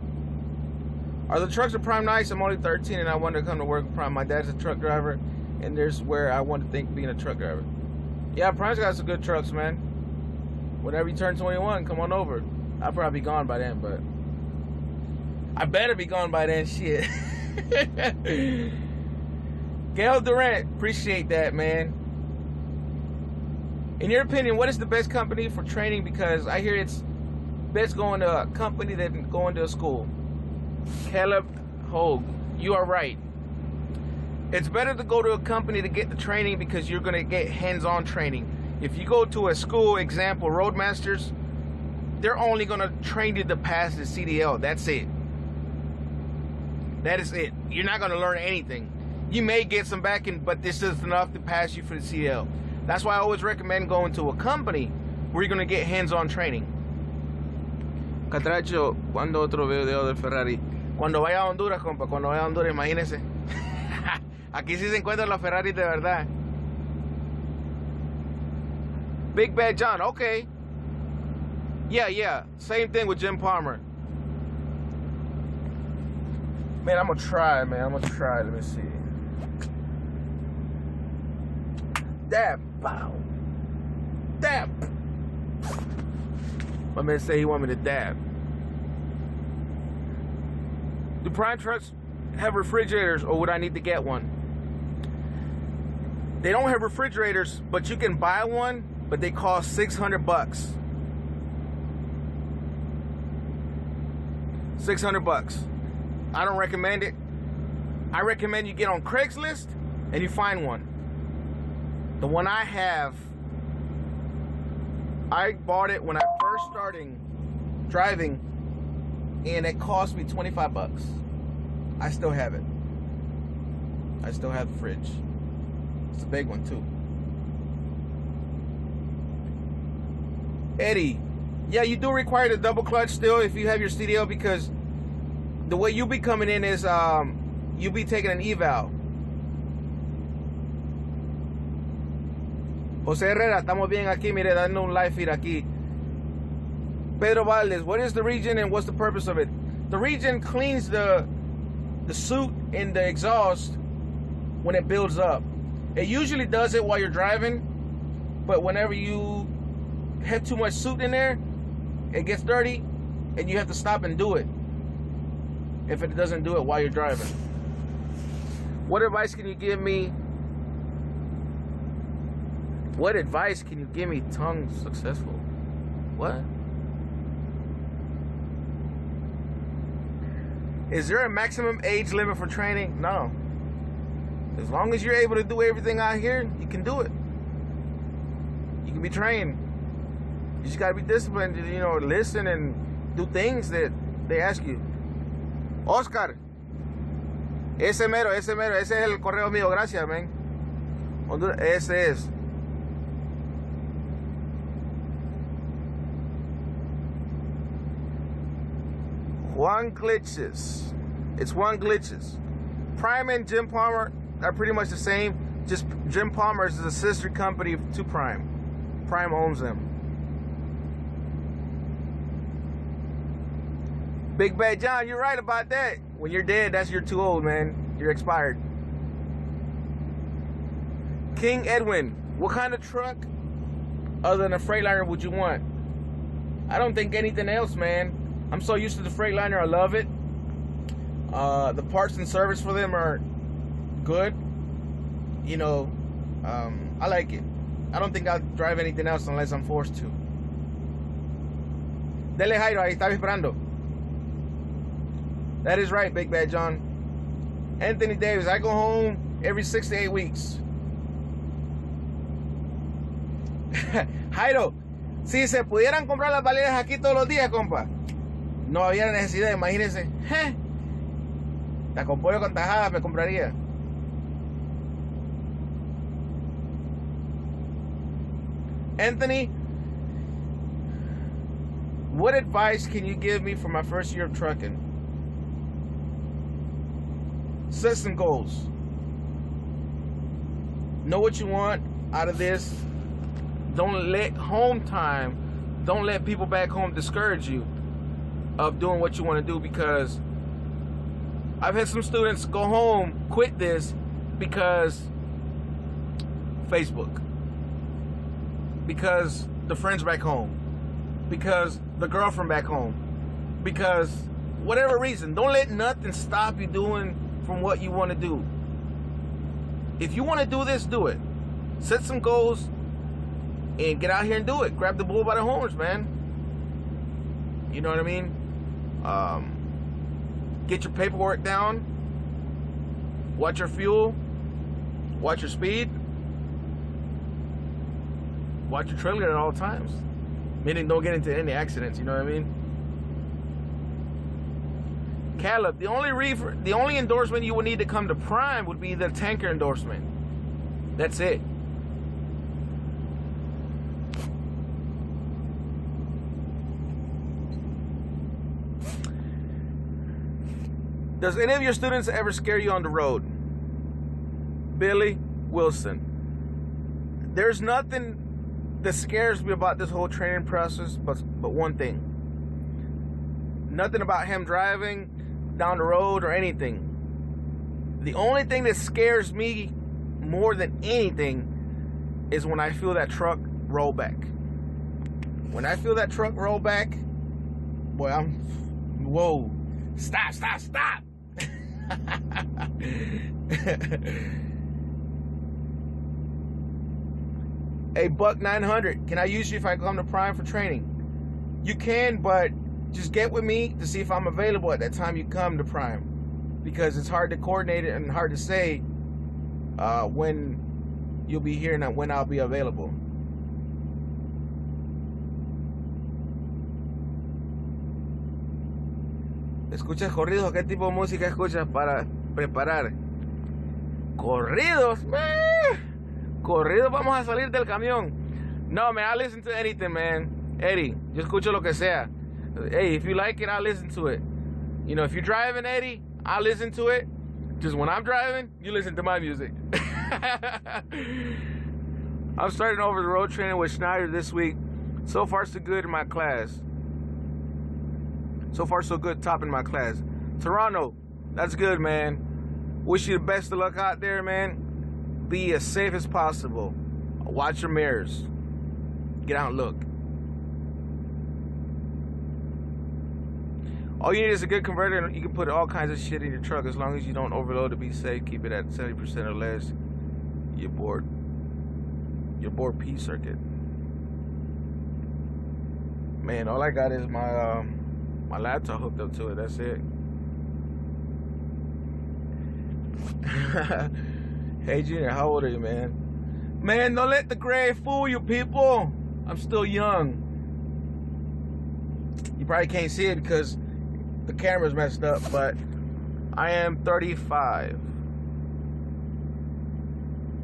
Are the trucks of Prime nice? I'm only 13 and I want to come to work with Prime. My dad's a truck driver, and there's where I want to think being a truck driver. Yeah, Prime's got some good trucks, man. Whenever you turn 21, come on over. I'll probably be gone by then, but I better be gone by then, shit. Gail Durant, appreciate that, man. In your opinion, what is the best company for training? Because I hear it's best going to a company than going to a school. Caleb Hogue, you are right. It's better to go to a company to get the training because you're going to get hands-on training. If you go to a school, example, Roadmasters, they're only going to train you to pass the CDL. That's it. That is it. You're not going to learn anything. You may get some backing, but this is enough to pass you for the CDL. That's why I always recommend going to a company where you're going to get hands-on training. Catracho, ¿cuándo otro video de Ferrari? Cuando vaya a Honduras, compa. Cuando vaya a Honduras, imagínese. Aquí sí se encuentran los Ferrari de verdad. Big Bad John, okay. Yeah. Same thing with Jim Palmer. Man, I'm gonna try. Let me see. Dab. Bow. Dab. My man say he want me to dab. Do Prime trucks have refrigerators, or would I need to get one? They don't have refrigerators, but you can buy one, but they cost $600. $600. I don't recommend it. I recommend you get on Craigslist and you find one. The one I have, I bought it when I first started driving, and it cost me $25. I still have it. I still have the fridge. It's a big one too. Eddie, yeah, you do require the double clutch still if you have your CDL, because the way you'll be coming in is you'll be taking an eval. José Herrera, estamos bien aquí, mire, dando un live feed aquí. Pedro Valdez, what is the region and what's the purpose of it? The region cleans the soot and the exhaust when it builds up. It usually does it while you're driving, but whenever you have too much soot in there, it gets dirty and you have to stop and do it if it doesn't do it while you're driving. What advice can you give me? What advice can you give me tongue successful? What? Is there a maximum age limit for training? No. As long as you're able to do everything out here, you can do it. You can be trained. You just gotta be disciplined, listen and do things that they ask you. Oscar, ese mero, ese es el correo mío, gracias, man. Honduras, ese es. Juan Glitches. It's Juan Glitches. Prime and Jim Palmer are pretty much the same. Just Jim Palmer is a sister company to Prime. Prime owns them. Big Bad John, you're right about that. When you're dead, you're too old, man. You're expired. King Edwin, what kind of truck other than a Freightliner would you want? I don't think anything else, man. I'm so used to the Freightliner, I love it. The parts and service for them are good. I like it. I don't think I'll drive anything else unless I'm forced to. Dele Jairo, ahí estaba esperando. That is right, Big Bad John. Anthony Davis, I go home every 6 to 8 weeks. Jairo, si se pudieran comprar las baleadas aquí todos los días, compa, no había necesidad, imagínense. La con pollo con tajadas me compraría. Anthony, what advice can you give me for my first year of trucking? Set some goals. Know what you want out of this. Don't let don't let people back home discourage you of doing what you want to do, because I've had some students go home, quit this because Facebook, because the friends back home, because the girlfriend back home, because whatever reason. Don't let nothing stop you doing from what you want to do. If you want to do this, do it. Set some goals and get out here and do it. Grab the bull by the horns, man. You know what I mean? Get your paperwork down. Watch your fuel. Watch your speed. Watch your trailer at all times. Meaning don't get into any accidents, you know what I mean? Caleb, the only endorsement you would need to come to Prime would be the tanker endorsement. That's it. Does any of your students ever scare you on the road? Billy Wilson. There's nothing that scares me about this whole training process, but one thing. Nothing about him driving down the road or anything. The only thing that scares me more than anything is when I feel that truck roll back. When I feel that truck roll back, boy, whoa, stop. Hey, Buck 900, can I use you if I come to Prime for training? You can, but just get with me to see if I'm available at that time you come to Prime, because it's hard to coordinate it and hard to say when you'll be here and when I'll be available. ¿Escuchas corridos? ¿Qué tipo de música escuchas para preparar? ¿Corridos? Corridos, vamos a salir del camión. No, man, I listen to anything, man. Eddie, yo escucho lo que sea. Hey, if you like it, I'll listen to it. You know, if you're driving, Eddie, I'll listen to it. Just when I'm driving, you listen to my music. I'm starting over the road training with Schneider this week. So far, so good in my class. So far, so good, top in my class. Toronto, that's good, man. Wish you the best of luck out there, man. Be as safe as possible. Watch your mirrors. Get out and look. All you need is a good converter, and you can put all kinds of shit in your truck as long as you don't overload to be safe. Keep it at 70% or less. Your board P circuit. Man, all I got is my my laptop hooked up to it. That's it. Hey, Junior, how old are you, man? Man, don't let the gray fool you, people. I'm still young. You probably can't see it because the camera's messed up, but I am 35.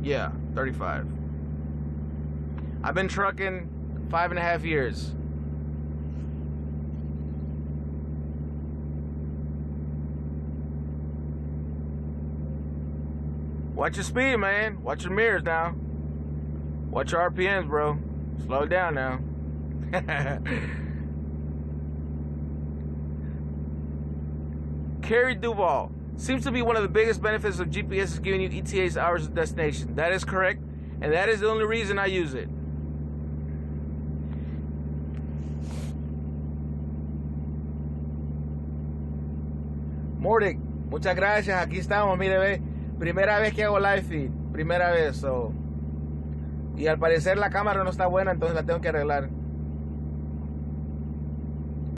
Yeah, 35. I've been trucking 5.5 years. Watch your speed, man. Watch your mirrors now. Watch your RPMs, bro. Slow it down now. Kerry Duval. Seems to be one of the biggest benefits of GPS is giving you ETA's hours of destination. That is correct, and that is the only reason I use it. Mordic, muchas gracias. Aquí estamos, mire, ve. Primera vez que hago live feed. Primera vez, so. Y al parecer la cámara no está buena, entonces la tengo que arreglar.